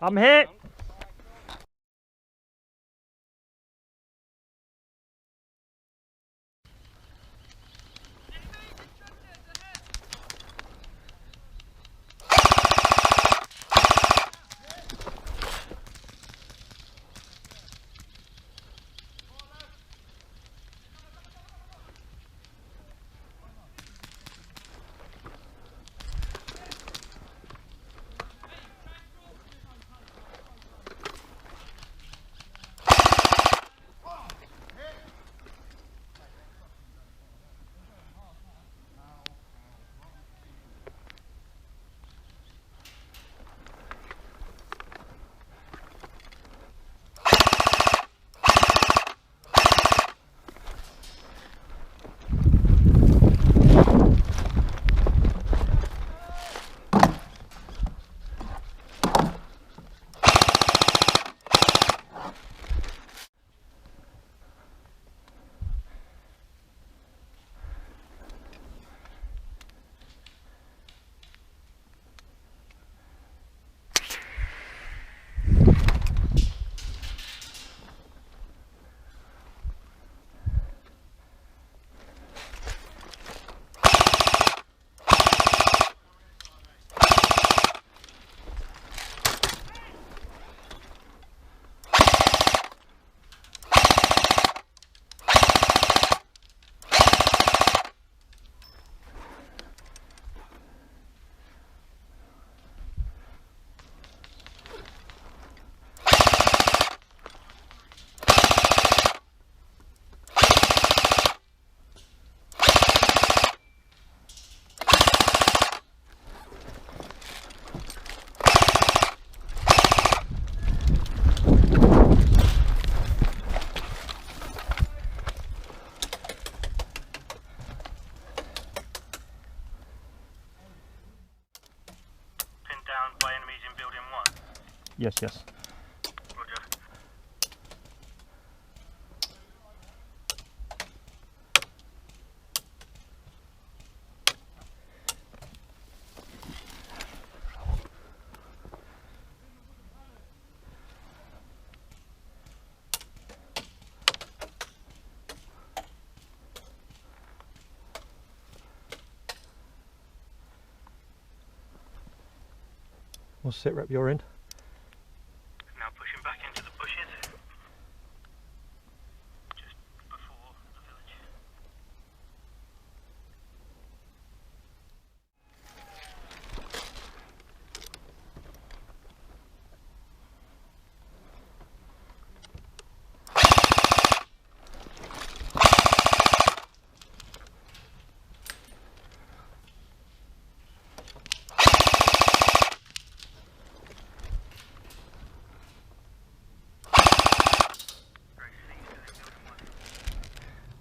I'm here. By enemies in building 1? Yes, yes. Roger. We'll sit rep your end. Now pushing back into the bushes. Just before the village.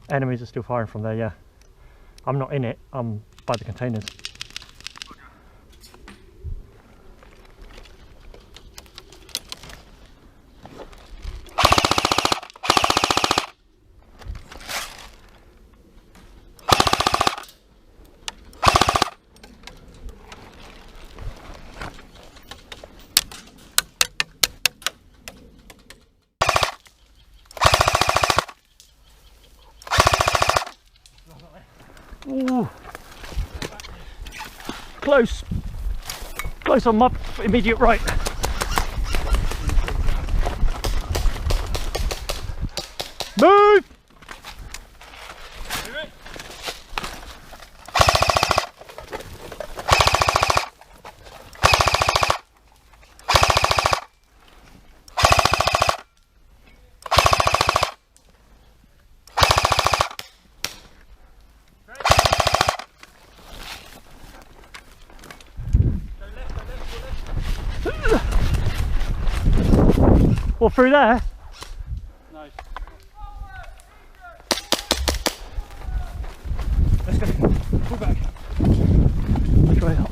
Enemies are still firing from there, yeah. I'm not in it, I'm by the containers. Ooh. Close. Close on my immediate right. Move! Well, through there? Nice. Let's go. Pull back. Which way up?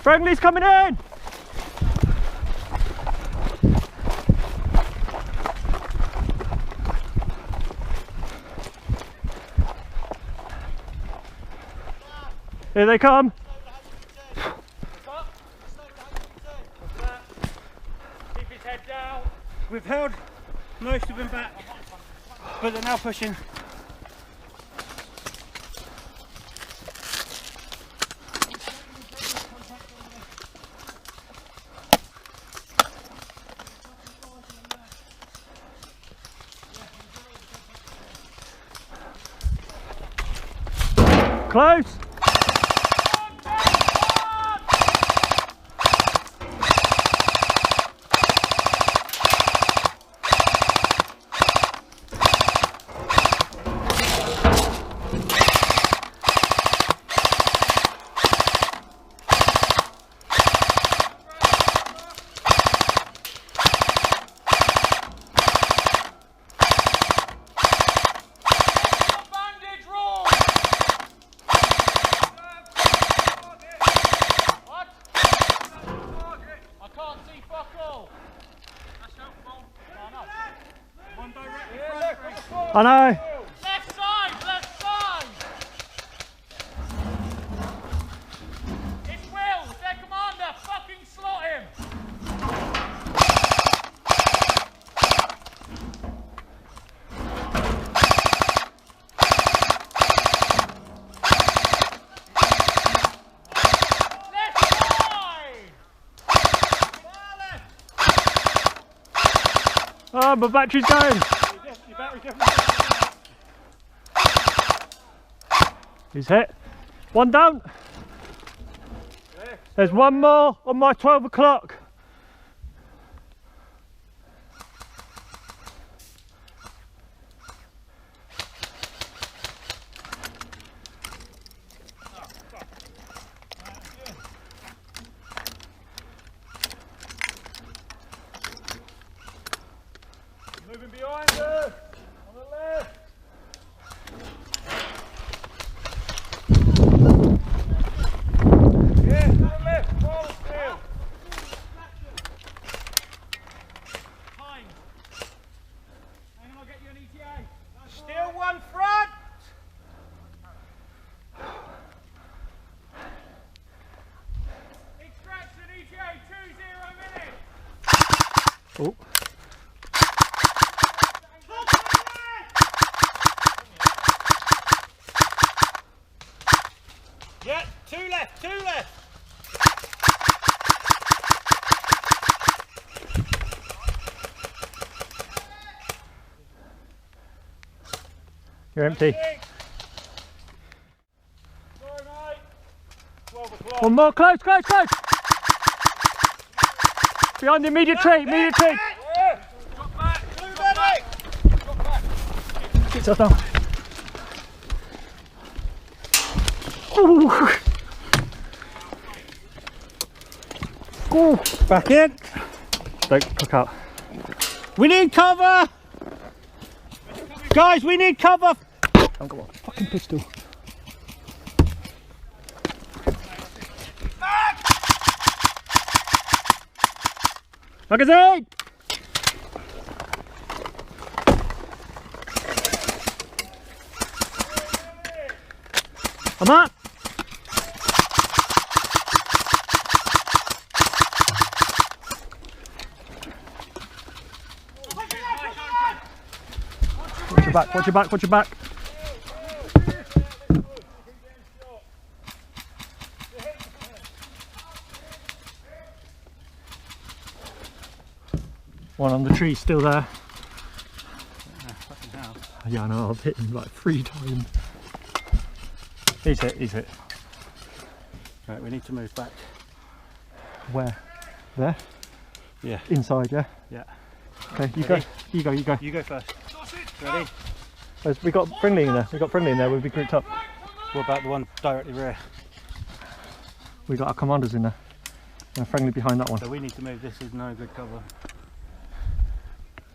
Friendly's coming in! Here they come. Head down. We've held most of them back, but they're now pushing. Close! I know. Left side, left side. It's Will, their commander. Fucking slot him. Left side. Far left. Oh, my battery's going. He's hit. One down. There's one more on my 12 o'clock. Moving behind us. On the left. Yeah, to the left. Ball still. Time. Hang on, I'll get you an ETA. Still one front. Extraction ETA 20 minutes. Oh. Yeah, two left, two left. You're empty. Sorry, mate. 12 o'clock. One more. Close, close, close. Behind the immediate tree, immediate tree. Yeah. Drop back. Blue medic. Drop back. Get yourself down. Ooh. Ooh. Back in. Don't cook out. We need cover. Guys, we need cover. I've got one fucking pistol. Magazine! I'm up! Watch your back, watch your back, watch your back. One on the tree still there. Yeah, I know, I've hit him like 3 times. He's hit, he's hit. Right, we need to move back. Where? There? Yeah. Inside, yeah? Yeah. Okay, you Ready? go, you go, you go. You go first. Ready? We got friendly in there, we got friendly in there, we'll be grouped up. What about the one directly rear? We got our commanders in there. And friendly behind that one. So we need to move, this is no good cover.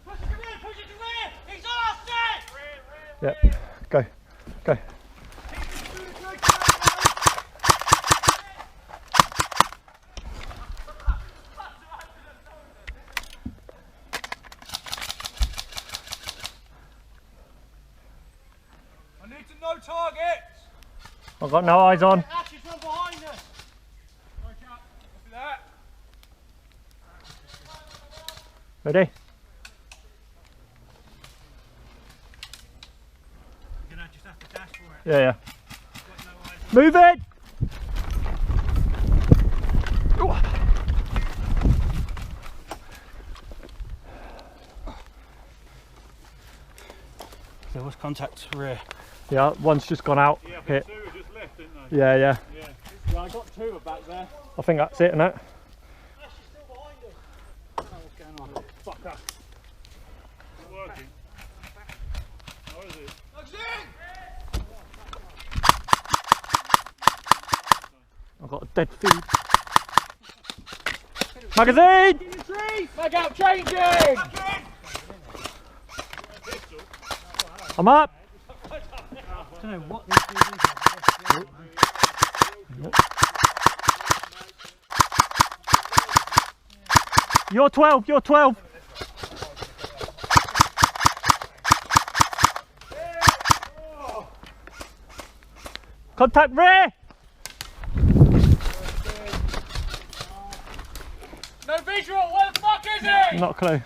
Push it to rear, push it to rear! He's on our set! Yep, go, go. I need to know targets! I've got no eyes on. Ashes run behind us! Watch out, look at that! Ready? You're gonna just have to dash for it. Yeah, yeah. Got no idea. Move it! Ooh. There was contact rear. Yeah, one's just gone out. Yeah, I Hit. think 2 were just left, didn't they? Yeah, yeah. Yeah. Yeah, I got 2 were back there. I think that's it, innit? She's still behind us. I don't know what's going on. Fucker. Not working. How is it? I've got a dead feed. Magazine! Mag out, changing! I'm up! I don't know what these things are. You're 12, you're 12! Contact rear! No visual, where the fuck is he? Not a clue.